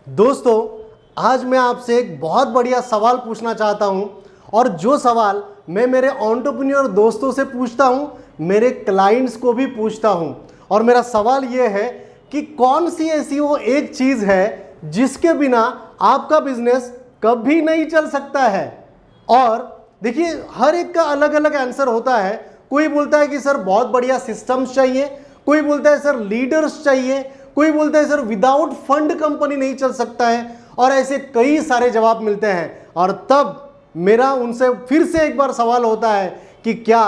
दोस्तों, आज मैं आपसे एक बहुत बढ़िया सवाल पूछना चाहता हूं और जो सवाल मैं मेरे एंटरप्रेन्योर दोस्तों से पूछता हूं, मेरे क्लाइंट्स को भी पूछता हूं। और मेरा सवाल यह है कि कौन सी ऐसी वो एक चीज़ है जिसके बिना आपका बिजनेस कभी नहीं चल सकता है। और देखिए, हर एक का अलग अलग आंसर होता है। कोई बोलता है कि सर बहुत बढ़िया सिस्टम्स चाहिए, कोई बोलता है सर लीडर्स चाहिए, कोई बोलता है सर विदाउट फंड कंपनी नहीं चल सकता है, और ऐसे कई सारे जवाब मिलते हैं। और तब मेरा उनसे फिर से एक बार सवाल होता है कि क्या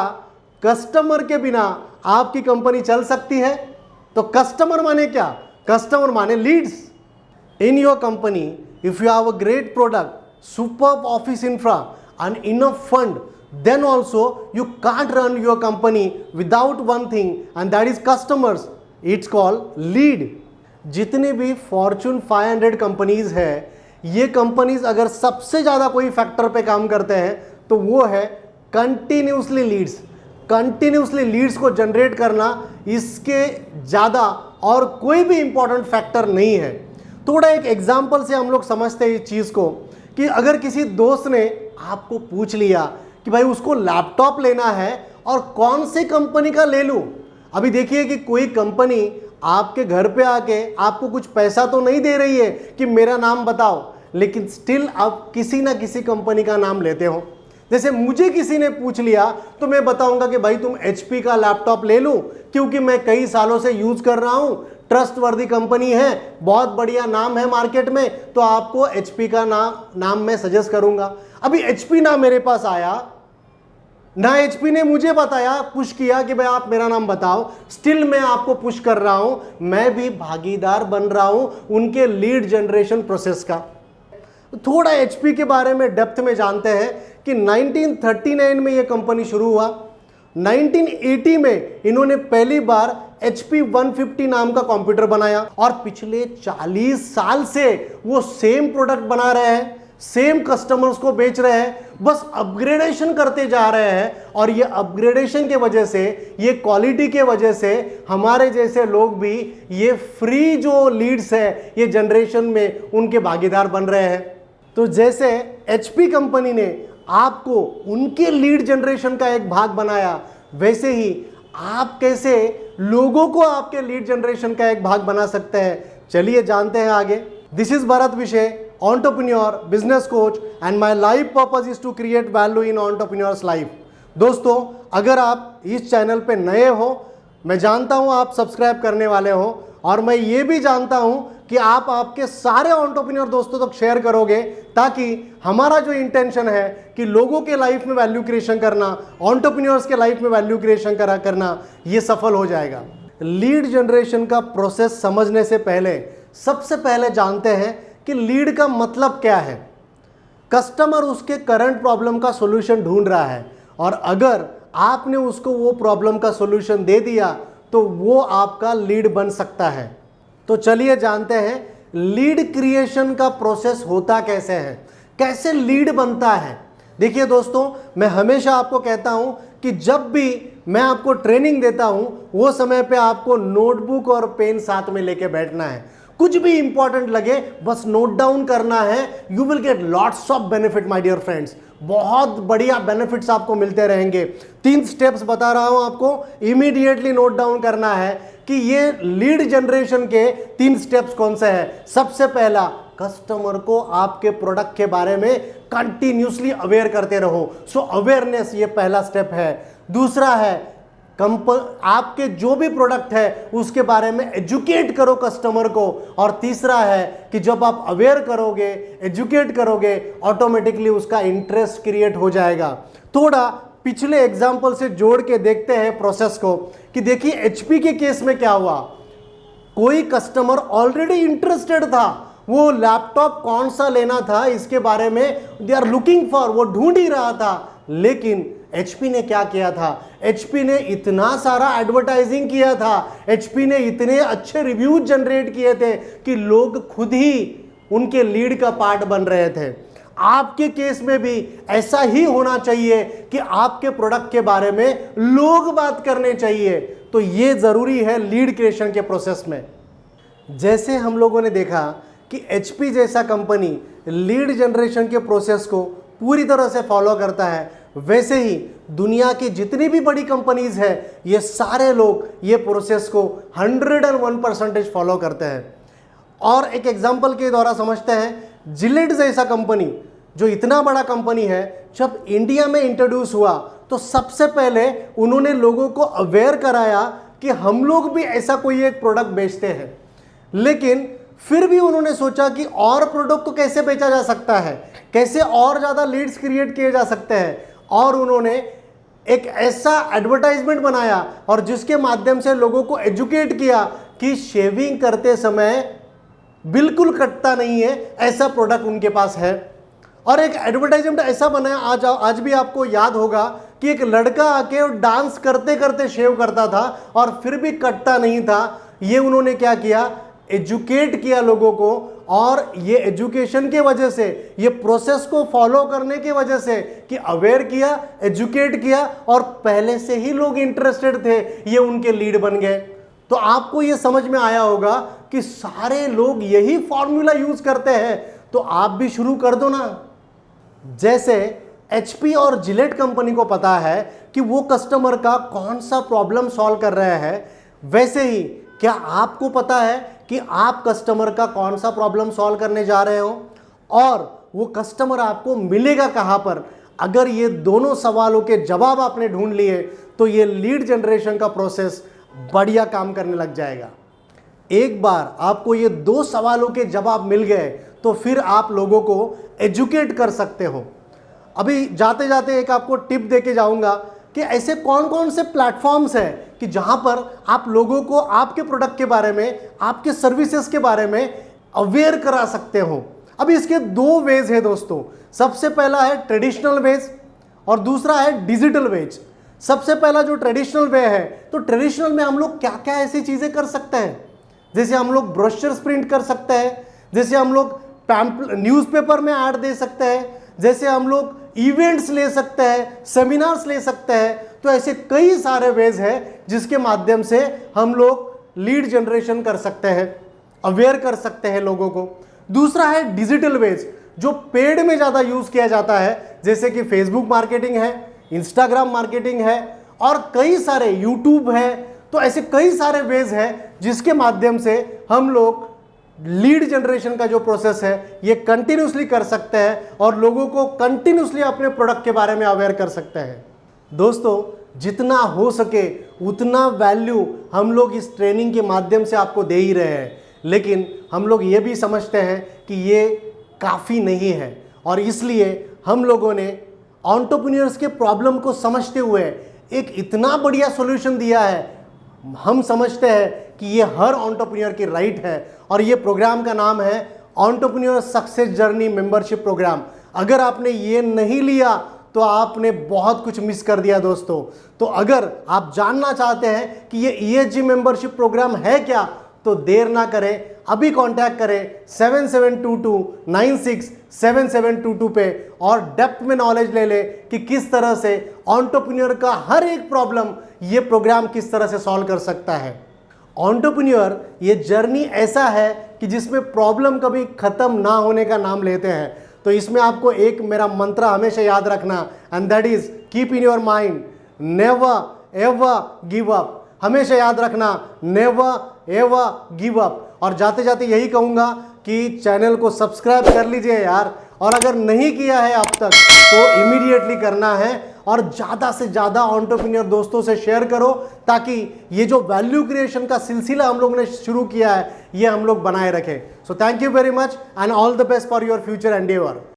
कस्टमर के बिना आपकी कंपनी चल सकती है? तो कस्टमर माने क्या? कस्टमर माने leads. In your company if you have a great product, superb office infra and enough fund, then also you can't run your company without one thing, and that is customers. It's called lead. जितने भी Fortune 500 companies है, ये companies अगर सबसे ज़्यादा कोई factor पे काम करते हैं तो वो है कंटिन्यूसली लीड्स। कंटिन्यूसली लीड्स को जनरेट करना, इसके ज़्यादा और कोई भी इंपॉर्टेंट फैक्टर नहीं है। थोड़ा एक एग्जाम्पल से हम लोग समझते हैं इस चीज़ को कि अगर किसी दोस्त ने आपको पूछ लिया कि भाई उसको लैपटॉप लेना है और कौन सी कंपनी का ले लूं। अभी देखिए कि कोई कंपनी आपके घर पे आके आपको कुछ पैसा तो नहीं दे रही है कि मेरा नाम बताओ, लेकिन स्टिल आप किसी ना किसी कंपनी का नाम लेते हो। जैसे मुझे किसी ने पूछ लिया तो मैं बताऊंगा कि भाई तुम HP का लैपटॉप ले लूं क्योंकि मैं कई सालों से यूज कर रहा हूं, ट्रस्टवर्दी कंपनी है, बहुत बढ़िया नाम है मार्केट में, तो आपको HP का नाम मैं सजेस्ट करूंगा। अभी HP ना मेरे पास आया, ना HP ने मुझे बताया, पुश किया कि भाई आप मेरा नाम बताओ, स्टिल मैं आपको पुश कर रहा हूं, मैं भी भागीदार बन रहा हूं उनके लीड जनरेशन प्रोसेस का। थोड़ा HP के बारे में डेप्थ में जानते हैं कि 1939 में यह कंपनी शुरू हुआ। 1980 में इन्होंने पहली बार HP 150 नाम का कंप्यूटर बनाया और पिछले 40 साल से वो सेम प्रोडक्ट बना रहे हैं, सेम कस्टमर्स को बेच रहे हैं, बस अपग्रेडेशन करते जा रहे हैं। और ये अपग्रेडेशन के वजह से, ये क्वालिटी के वजह से हमारे जैसे लोग भी ये फ्री जो लीड्स है ये जनरेशन में उनके भागीदार बन रहे हैं। तो जैसे HP कंपनी ने आपको उनके लीड जनरेशन का एक भाग बनाया, वैसे ही आप कैसे लोगों को आपके लीड जनरेशन का एक भाग बना सकते हैं, चलिए जानते हैं आगे। This is Bharat Vishay, entrepreneur, business coach, and my life purpose is to create value in entrepreneurs life. दोस्तों, अगर आप इस चैनल पे नए हो, मैं जानता हूं आप सब्सक्राइब करने वाले हो, और मैं ये भी जानता हूं कि आप आपके सारे एंटरप्रेन्योर दोस्तों तक शेयर करोगे, ताकि हमारा जो इंटेंशन है कि लोगों के लाइफ में वैल्यू क्रिएशन करना, एंटरप्रेन्योर्स के लाइफ में वैल्यू क्रिएशन करना, ये सफल हो जाएगा। लीड जनरेशन का प्रोसेस समझने से पहले सबसे पहले जानते हैं कि लीड का मतलब क्या है। कस्टमर उसके करंट प्रॉब्लम का सॉल्यूशन ढूंढ रहा है, और अगर आपने उसको वो प्रॉब्लम का सॉल्यूशन दे दिया तो वो आपका लीड बन सकता है। तो चलिए जानते हैं लीड क्रिएशन का प्रोसेस होता कैसे है, कैसे लीड बनता है। देखिए दोस्तों, मैं हमेशा आपको कहता हूं कि जब भी मैं आपको ट्रेनिंग देता हूं, वो समय पे आपको नोटबुक और पेन साथ में लेके बैठना है। कुछ भी इंपॉर्टेंट लगे बस नोट डाउन करना है। You will get lots of benefit my dear friends, बहुत बढ़िया बेनिफिट्स आपको मिलते रहेंगे। 3 स्टेप्स बता रहा हूं आपको, इमीडिएटली नोट डाउन करना है कि ये लीड जनरेशन के 3 स्टेप्स कौन से हैं। सबसे पहला, कस्टमर को आपके प्रोडक्ट के बारे में कंटिन्यूसली अवेयर करते रहो। सो अवेयरनेस, ये पहला स्टेप है। दूसरा है आपके जो भी प्रोडक्ट है उसके बारे में एजुकेट करो कस्टमर को। और तीसरा है कि जब आप अवेयर करोगे, एजुकेट करोगे, ऑटोमेटिकली उसका इंटरेस्ट क्रिएट हो जाएगा। थोड़ा पिछले एग्जाम्पल से जोड़ के देखते हैं प्रोसेस को कि देखिए HP के केस में क्या हुआ। कोई कस्टमर ऑलरेडी इंटरेस्टेड था, वो लैपटॉप कौन सा लेना था इसके बारे में दे आर लुकिंग फॉर, वो ढूंढ ही रहा था। लेकिन HP ने क्या किया था, HP ने इतना सारा एडवर्टाइजिंग किया था, HP ने इतने अच्छे रिव्यूज जनरेट किए थे कि लोग खुद ही उनके लीड का पार्ट बन रहे थे। आपके केस में भी ऐसा ही होना चाहिए कि आपके प्रोडक्ट के बारे में लोग बात करने चाहिए। तो ये जरूरी है लीड क्रिएशन के प्रोसेस में। जैसे हम लोगों ने देखा कि HP जैसा कंपनी लीड जनरेशन के प्रोसेस को पूरी तरह से फॉलो करता है, वैसे ही दुनिया की जितनी भी बड़ी कंपनीज है ये सारे लोग ये प्रोसेस को 101% फॉलो करते हैं। और एक एग्जांपल के द्वारा समझते हैं, जिलेट जैसा कंपनी जो इतना बड़ा कंपनी है, जब इंडिया में इंट्रोड्यूस हुआ तो सबसे पहले उन्होंने लोगों को अवेयर कराया कि हम लोग भी ऐसा कोई एक प्रोडक्ट बेचते हैं। लेकिन फिर भी उन्होंने सोचा कि और प्रोडक्ट को कैसे बेचा जा सकता है, कैसे और ज़्यादा लीड्स क्रिएट किए जा सकते हैं, और उन्होंने एक ऐसा एडवर्टाइजमेंट बनाया और जिसके माध्यम से लोगों को एजुकेट किया कि शेविंग करते समय बिल्कुल कटता नहीं है, ऐसा प्रोडक्ट उनके पास है। और एक एडवर्टाइजमेंट ऐसा बनाया, आज भी आपको याद होगा कि एक लड़का आके और डांस करते करते शेव करता था और फिर भी कटता नहीं था। ये उन्होंने क्या किया, एजुकेट किया लोगों को, और ये एजुकेशन के वजह से, ये प्रोसेस को फॉलो करने की वजह से कि अवेयर किया, एजुकेट किया, और पहले से ही लोग इंटरेस्टेड थे, ये उनके लीड बन गए। तो आपको ये समझ में आया होगा कि सारे लोग यही फॉर्मूला यूज करते हैं, तो आप भी शुरू कर दो ना। जैसे HP और जिलेट कंपनी को पता है कि वो कस्टमर का कौन सा प्रॉब्लम सॉल्व कर रहे हैं, वैसे ही क्या आपको पता है कि आप कस्टमर का कौन सा प्रॉब्लम सॉल्व करने जा रहे हो, और वो कस्टमर आपको मिलेगा कहां पर? अगर ये दोनों सवालों के जवाब आपने ढूंढ लिए तो ये लीड जनरेशन का प्रोसेस बढ़िया काम करने लग जाएगा। एक बार आपको ये दो सवालों के जवाब मिल गए तो फिर आप लोगों को एजुकेट कर सकते हो। अभी जाते जाते एक आपको टिप देके जाऊंगा कि ऐसे कौन कौन से प्लेटफॉर्म्स हैं कि जहां पर आप लोगों को आपके प्रोडक्ट के बारे में, आपके सर्विसेज के बारे में अवेयर करा सकते हो। अभी इसके दो वेज है दोस्तों। सबसे पहला है ट्रेडिशनल वेज और दूसरा है डिजिटल वेज। सबसे पहला जो ट्रेडिशनल वे है, तो ट्रेडिशनल में हम लोग क्या क्या ऐसी चीजें कर सकते हैं, जैसे हम लोग ब्रोशर्स प्रिंट कर सकते हैं, जैसे हम लोग न्यूज़पेपर में ऐड दे सकते हैं, जैसे हम लोग इवेंट्स ले सकते हैं, सेमिनार्स ले सकते हैं। तो ऐसे कई सारे वेज हैं जिसके माध्यम से हम लोग लीड जनरेशन कर सकते हैं, अवेयर कर सकते हैं लोगों को। दूसरा है डिजिटल वेज, जो पेड में ज़्यादा यूज़ किया जाता है, जैसे कि फेसबुक मार्केटिंग है, इंस्टाग्राम मार्केटिंग है, और कई सारे यूट्यूब है। तो ऐसे कई सारे वेज हैं जिसके माध्यम से हम लोग लीड जनरेशन का जो प्रोसेस है ये कंटिन्यूसली कर सकते हैं और लोगों को कंटिन्यूसली अपने प्रोडक्ट के बारे में अवेयर कर सकते हैं। दोस्तों, जितना हो सके उतना वैल्यू हम लोग इस ट्रेनिंग के माध्यम से आपको दे ही रहे हैं, लेकिन हम लोग ये भी समझते हैं कि ये काफ़ी नहीं है, और इसलिए हम लोगों ने एंटरप्रेन्योर्स के प्रॉब्लम को समझते हुए एक इतना बढ़िया सॉल्यूशन दिया है। हम समझते हैं कि ये हर एंटरप्रेन्योर की राइट है, और ये प्रोग्राम का नाम है entrepreneur success journey membership programme. अगर आपने ये नहीं लिया तो आपने बहुत कुछ मिस कर दिया दोस्तों। तो अगर आप जानना चाहते हैं कि ये ESG मेंबरशिप प्रोग्राम है क्या, तो देर ना करें, अभी कांटेक्ट करें 7722967722 पे और डेप्थ में नॉलेज ले ले कि किस तरह से एंटरप्रेन्योर का हर एक प्रॉब्लम ये प्रोग्राम किस तरह से सॉल्व कर सकता है। एंटरप्रेन्योर ये जर्नी ऐसा है कि जिसमें प्रॉब्लम कभी ख़त्म ना होने का नाम लेते हैं। तो इसमें आपको एक मेरा मंत्र हमेशा याद रखना, and that is keep in your mind, never ever give up. हमेशा याद रखना, नेवर एवर गिव अप। और जाते जाते यही कहूँगा कि चैनल को सब्सक्राइब कर लीजिए यार, और अगर नहीं किया है अब तक तो इमीडिएटली करना है, और ज़्यादा से ज़्यादा एंटरप्रेन्योर दोस्तों से शेयर करो, ताकि ये जो वैल्यू क्रिएशन का सिलसिला हम लोगों ने शुरू किया है ये हम लोग बनाए रखें। So thank you very much and all the best for your future Endeavour.